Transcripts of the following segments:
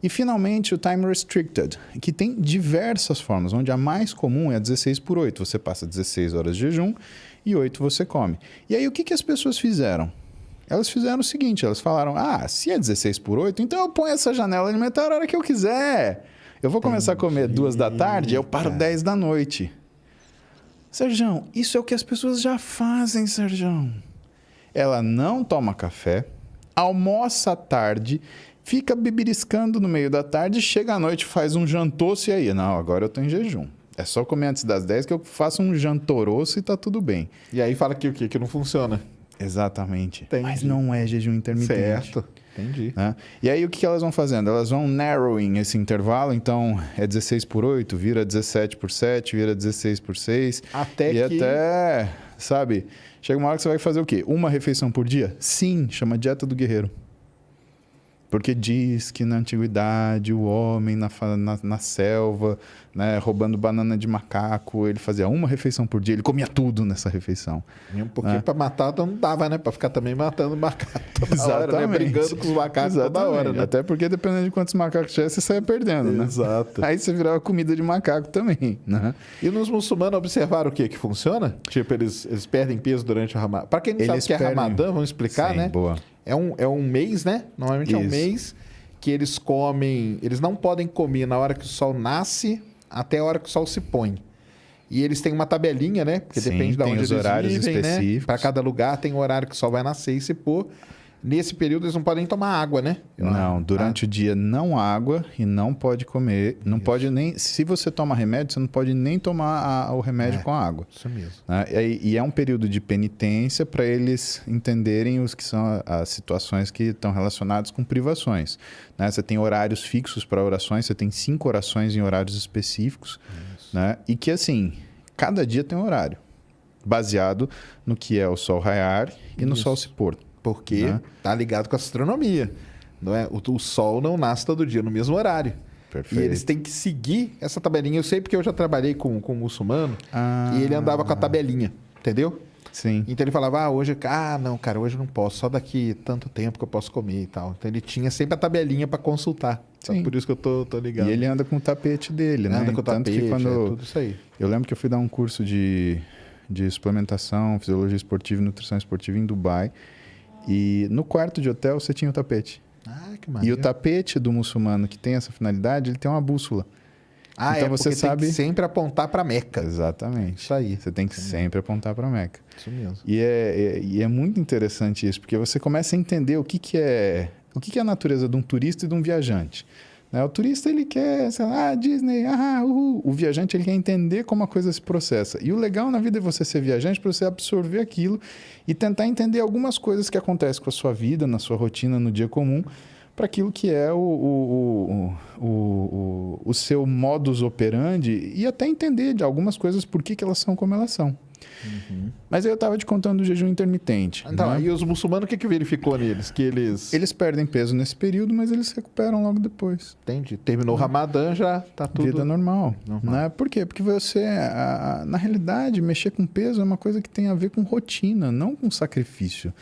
E, finalmente, o time restricted, que tem diversas formas, onde a mais comum é 16/8. Você passa 16 horas de jejum e 8 você come. E aí, o que as pessoas fizeram? Elas fizeram o seguinte, elas falaram, se é 16/8, então eu ponho essa janela alimentar a hora que eu quiser. Eu vou começar a comer 2 da tarde e eu paro 10 da noite. Serjão, isso é o que as pessoas já fazem, Serjão. Ela não toma café, almoça à tarde, fica beberiscando no meio da tarde, chega à noite, faz um jantoço e aí? Não, agora eu tô em jejum. É só comer antes das 10 que eu faço um jantoroço e tá tudo bem. E aí fala que o quê? Que não funciona. Exatamente. Entendi. Mas não é jejum intermitente. Certo, entendi. Né? E aí o que elas vão fazendo? Elas vão narrowing esse intervalo, então é 16/8, vira 17/7, vira 16/6. Até, sabe, chega uma hora que você vai fazer o quê? Uma refeição por dia? Sim, chama dieta do guerreiro. Porque diz que na antiguidade o homem na selva, né, roubando banana de macaco, ele fazia uma refeição por dia, ele comia tudo nessa refeição. Porque para matar não dava, né? Para ficar também matando macaco toda hora, né? Brigando com os macacos toda hora, né? Até porque dependendo de quantos macacos tinha, você saia perdendo, né? Exato. Aí você virava comida de macaco também, né? E nos muçulmanos observaram o quê? Que funciona? Tipo, eles perdem peso durante o Ramadã. Para quem não sabe o que é Ramadã, vamos explicar, né? Boa. É um mês, né? Normalmente é um mês que eles comem... Eles não podem comer na hora que o sol nasce até a hora que o sol se põe. E eles têm uma tabelinha, né? Porque depende de onde eles horários vivem, específicos. Né? Para cada lugar tem o horário que o sol vai nascer e se pôr. Nesse período eles não podem tomar água, né? Não, durante o dia não água e não pode comer. Não pode nem... Se você toma remédio, você não pode nem tomar o remédio com água. Isso mesmo. Né? E é um período de penitência para eles entenderem os que são as situações que estão relacionadas com privações. Né? Você tem horários fixos para orações, você tem 5 orações em horários específicos. Né? E que, assim, cada dia tem um horário, baseado no que é o sol raiar e no sol se pôr. Porque tá ligado com a astronomia. Não é? O sol não nasce todo dia no mesmo horário. Perfeito. E eles têm que seguir essa tabelinha. Eu sei porque eu já trabalhei com um muçulmano e ele andava com a tabelinha, entendeu? Sim. Então ele falava, hoje... não, cara, hoje eu não posso. Só daqui tanto tempo que eu posso comer e tal. Então ele tinha sempre a tabelinha para consultar. Sim. Por isso que eu tô ligado. E ele anda com o tapete dele, né? Anda com o tapete, tudo isso aí. Eu lembro que eu fui dar um curso de suplementação, fisiologia esportiva e nutrição esportiva em Dubai. E no quarto de hotel você tinha o tapete. Que maneiro. E o tapete do muçulmano que tem essa finalidade, ele tem uma bússola. Então você sabe... tem que sempre apontar para Meca. Exatamente. Isso aí. Você tem que sempre apontar para Meca. Isso mesmo. E é muito interessante isso, porque você começa a entender o que é a natureza de um turista e de um viajante. Né? O turista, ele quer, sei lá, Disney, uhul. O viajante, ele quer entender como a coisa se processa. E o legal na vida é você ser viajante para você absorver aquilo e tentar entender algumas coisas que acontecem com a sua vida, na sua rotina, no dia comum, para aquilo que é o seu modus operandi e até entender de algumas coisas por que elas são como elas são. Mas aí eu estava te contando do jejum intermitente. Então, né? E os muçulmanos, o que verificou neles? Que eles perdem peso nesse período, mas eles se recuperam logo depois. Entendi. Terminou o Ramadã, já tá tudo... Vida normal. Né? Por quê? Porque você, na realidade, mexer com peso é uma coisa que tem a ver com rotina, não com sacrifício.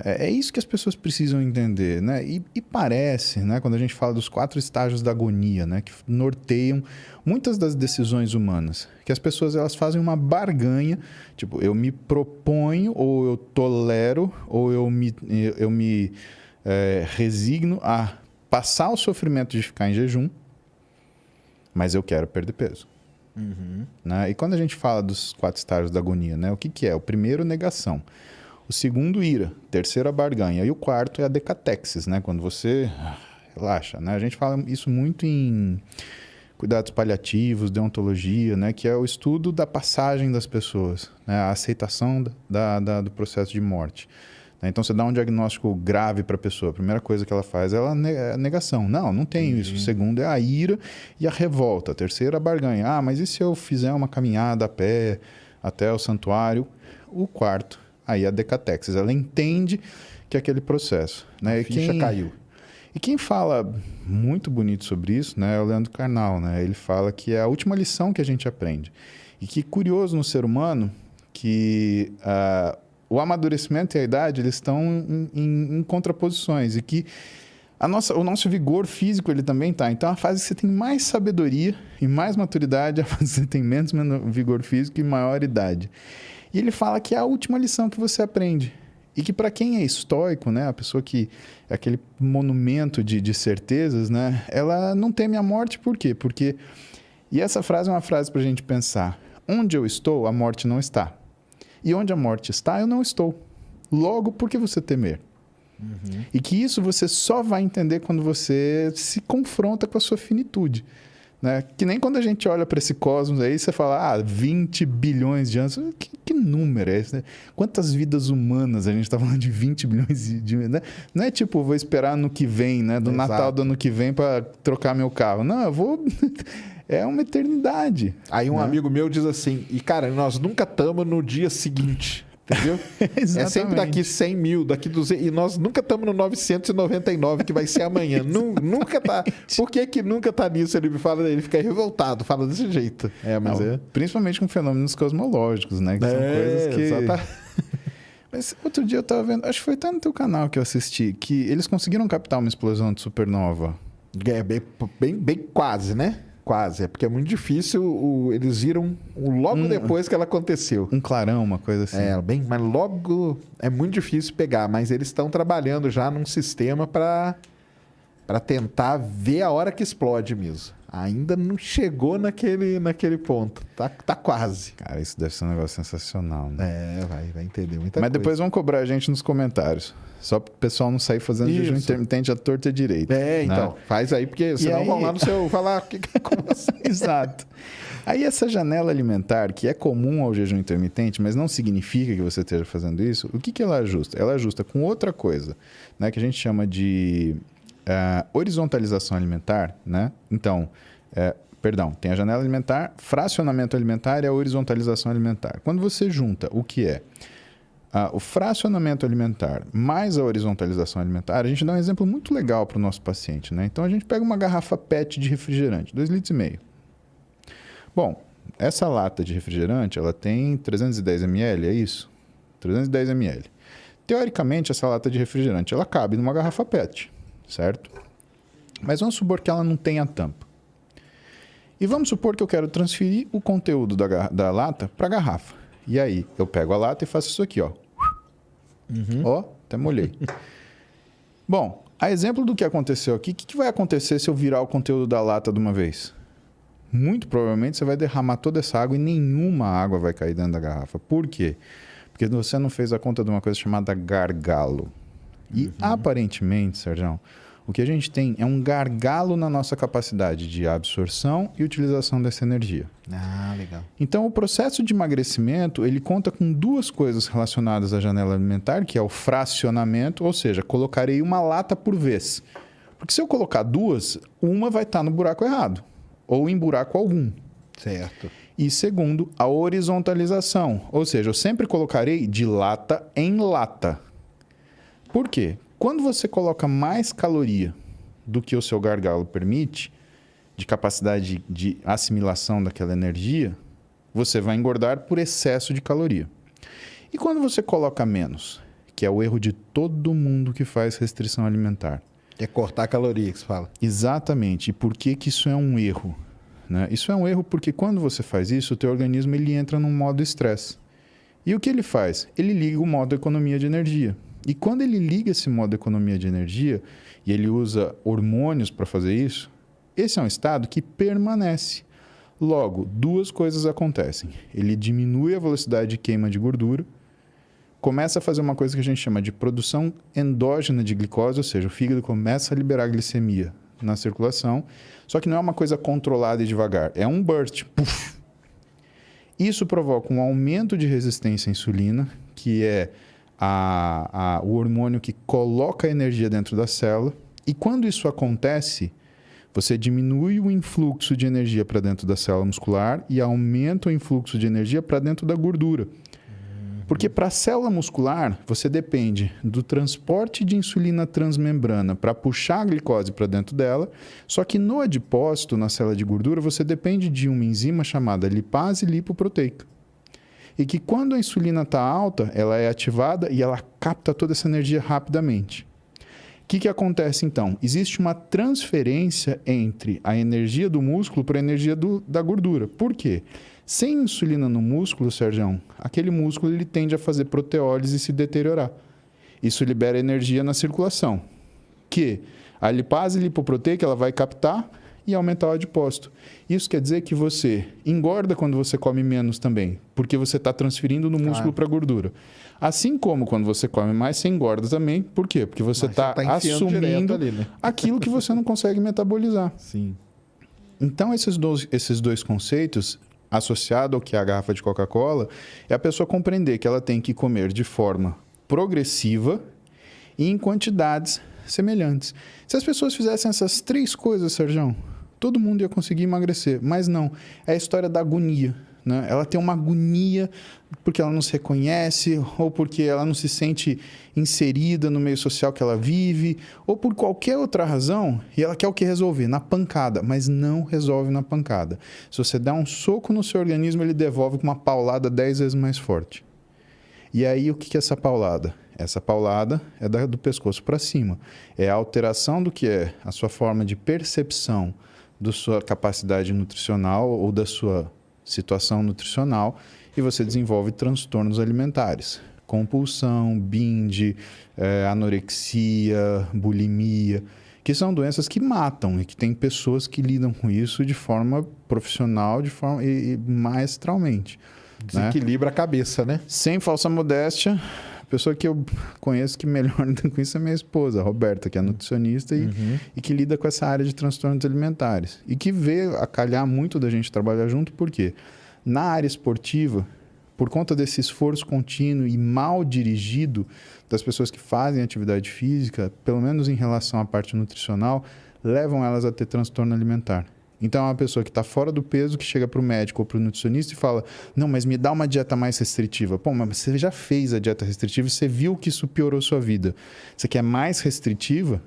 É isso que as pessoas precisam entender, né? E parece, né, quando a gente fala dos 4 estágios da agonia, né, que norteiam muitas das decisões humanas, que as pessoas elas fazem uma barganha, tipo, eu me proponho, ou eu tolero, ou eu me resigno a passar o sofrimento de ficar em jejum, mas eu quero perder peso. Né? E quando a gente fala dos 4 estágios da agonia, né, o que é? O primeiro, negação. O segundo, ira. O terceiro, a barganha. E o quarto é a decatexis, né? Quando você relaxa, né? A gente fala isso muito em cuidados paliativos, deontologia, né? Que é o estudo da passagem das pessoas, né? A aceitação do processo de morte. Então, você dá um diagnóstico grave para a pessoa. A primeira coisa que ela faz é a negação. Não tenho isso. O segundo é a ira e a revolta. A terceira, a barganha. Mas e se eu fizer uma caminhada a pé até o santuário? O quarto, aí a decatexis, ela entende que é aquele processo. Né? A ficha caiu. E quem fala muito bonito sobre isso, né, é o Leandro Carnal. Né? Ele fala que é a última lição que a gente aprende. E que curioso no ser humano que o amadurecimento e a idade eles estão em contraposições. E que O nosso vigor físico, ele também tá. Então, a fase que você tem mais sabedoria e mais maturidade, a fase que você tem menos vigor físico e maior idade. E ele fala que é a última lição que você aprende. E que para quem é estoico, né, a pessoa que é aquele monumento de certezas, né, ela não teme a morte. Por quê? Porque... E essa frase é uma frase para a gente pensar. Onde eu estou, a morte não está. E onde a morte está, eu não estou. Logo, por que você temer? Uhum. E que isso você só vai entender quando você se confronta com a sua finitude. Né? Que nem quando a gente olha para esse cosmos aí, você fala, 20 bilhões de anos. Que número é esse? Né? Quantas vidas humanas a gente está falando de 20 bilhões de... Né? Não é tipo, vou esperar ano que vem, né? Do Exato. Natal do ano que vem para trocar meu carro. Não, eu vou... É uma eternidade. Aí um amigo meu diz assim, e cara, nós nunca estamos no dia seguinte... Entendeu? É sempre daqui 100 mil, daqui 200... E nós nunca estamos no 999, que vai ser amanhã. Nunca tá... Por que nunca tá nisso? Ele me fala, ele fica revoltado, fala desse jeito. Mas principalmente com fenômenos cosmológicos, né? Que são coisas que... Exatamente. Mas outro dia eu tava vendo... Acho que foi até no teu canal que eu assisti, que eles conseguiram captar uma explosão de supernova. Bem quase, né? Quase, é porque é muito difícil, eles viram logo depois que ela aconteceu. Um clarão, uma coisa assim. Mas logo é muito difícil pegar, mas eles estão trabalhando já num sistema para tentar ver a hora que explode mesmo. Ainda não chegou naquele ponto, tá quase. Cara, isso deve ser um negócio sensacional, né? Vai entender muita coisa. Mas depois vão cobrar a gente nos comentários. Só para o pessoal não sair fazendo jejum intermitente à torta e direito. Então, né? Faz aí, porque senão vão lá no seu falar com você. Exato. Aí essa janela alimentar, que é comum ao jejum intermitente, mas não significa que você esteja fazendo isso, o que ela ajusta? Ela ajusta com outra coisa, né, que a gente chama de horizontalização alimentar, né? Então, tem a janela alimentar, fracionamento alimentar e a horizontalização alimentar. Quando você junta o que é o fracionamento alimentar mais a horizontalização alimentar, a gente dá um exemplo muito legal para o nosso paciente, né? Então, a gente pega uma garrafa PET de refrigerante, 2,5 litros. Bom, essa lata de refrigerante, ela tem 310 ml, é isso? 310 ml. Teoricamente, essa lata de refrigerante, ela cabe numa garrafa PET, certo? Mas vamos supor que ela não tenha tampa. E vamos supor que eu quero transferir o conteúdo da lata para a garrafa. E aí, eu pego a lata e faço isso aqui, ó. Ó, até molhei. Bom, a exemplo do que aconteceu aqui, o que vai acontecer se eu virar o conteúdo da lata de uma vez? Muito provavelmente você vai derramar toda essa água e nenhuma água vai cair dentro da garrafa. Por quê? Porque você não fez a conta de uma coisa chamada gargalo. E aparentemente, Sérgio, o que a gente tem é um gargalo na nossa capacidade de absorção e utilização dessa energia. Legal. Então, o processo de emagrecimento, ele conta com duas coisas relacionadas à janela alimentar, que é o fracionamento, ou seja, colocarei uma lata por vez. Porque se eu colocar duas, uma vai estar no buraco errado, ou em buraco algum. Certo. E segundo, a horizontalização, ou seja, eu sempre colocarei de lata em lata. Por quê? Quando você coloca mais caloria do que o seu gargalo permite, de capacidade de assimilação daquela energia, você vai engordar por excesso de caloria. E quando você coloca menos, que é o erro de todo mundo que faz restrição alimentar. É cortar a caloria que você fala. Exatamente. E por que isso é um erro? Né? Isso é um erro porque quando você faz isso, o teu organismo ele entra num modo estresse. E o que ele faz? Ele liga o modo economia de energia. E quando ele liga esse modo economia de energia, e ele usa hormônios para fazer isso, esse é um estado que permanece. Logo, duas coisas acontecem. Ele diminui a velocidade de queima de gordura, começa a fazer uma coisa que a gente chama de produção endógena de glicose, ou seja, o fígado começa a liberar glicemia na circulação, só que não é uma coisa controlada e devagar, é um burst. Puff. Isso provoca um aumento de resistência à insulina, que é o hormônio que coloca a energia dentro da célula. E quando isso acontece, você diminui o influxo de energia para dentro da célula muscular e aumenta o influxo de energia para dentro da gordura. Porque para a célula muscular, você depende do transporte de insulina transmembrana para puxar a glicose para dentro dela, só que no adipócito, na célula de gordura, você depende de uma enzima chamada lipase lipoproteica. E que quando a insulina está alta, ela é ativada e ela capta toda essa energia rapidamente. que acontece então? Existe uma transferência entre a energia do músculo para a energia da gordura. Por quê? Sem insulina no músculo, Sérgio, aquele músculo ele tende a fazer proteólise e se deteriorar. Isso libera energia na circulação, que a lipase lipoproteica ela vai captar e aumentar o adipócito. Isso quer dizer que você engorda quando você come menos também, porque você está transferindo no músculo para a gordura. Assim como quando você come mais, você engorda também. Por quê? Porque você está assumindo ali, né? Aquilo que você não consegue metabolizar. Sim. Então, esses dois conceitos, associado ao que é a garrafa de Coca-Cola, é a pessoa compreender que ela tem que comer de forma progressiva e em quantidades semelhantes. Se as pessoas fizessem essas 3 coisas, Sérgio, todo mundo ia conseguir emagrecer. Mas não, é a história da agonia. Né? Ela tem uma agonia porque ela não se reconhece, ou porque ela não se sente inserida no meio social que ela vive, ou por qualquer outra razão, e ela quer o que resolver? Na pancada, mas não resolve na pancada. Se você der um soco no seu organismo, ele devolve com uma paulada 10 vezes mais forte. E aí, o que é essa paulada? Essa paulada é do pescoço para cima. É a alteração do que é a sua forma de percepção da sua capacidade nutricional ou da sua situação nutricional e você desenvolve transtornos alimentares. Compulsão, binge, anorexia, bulimia, que são doenças que matam e que tem pessoas que lidam com isso de forma profissional e maestralmente. Desequilibra a cabeça, né? Sem falsa modéstia, a pessoa que eu conheço que melhor lida com isso é minha esposa, a Roberta, que é nutricionista e que lida com essa área de transtornos alimentares. E que vê a calhar muito da gente trabalhar junto, porque na área esportiva, por conta desse esforço contínuo e mal dirigido das pessoas que fazem atividade física, pelo menos em relação à parte nutricional, levam elas a ter transtorno alimentar. Então, é uma pessoa que está fora do peso, que chega para o médico ou para o nutricionista e fala, não, mas me dá uma dieta mais restritiva. Pô, mas você já fez a dieta restritiva e você viu que isso piorou sua vida. Você quer mais restritiva?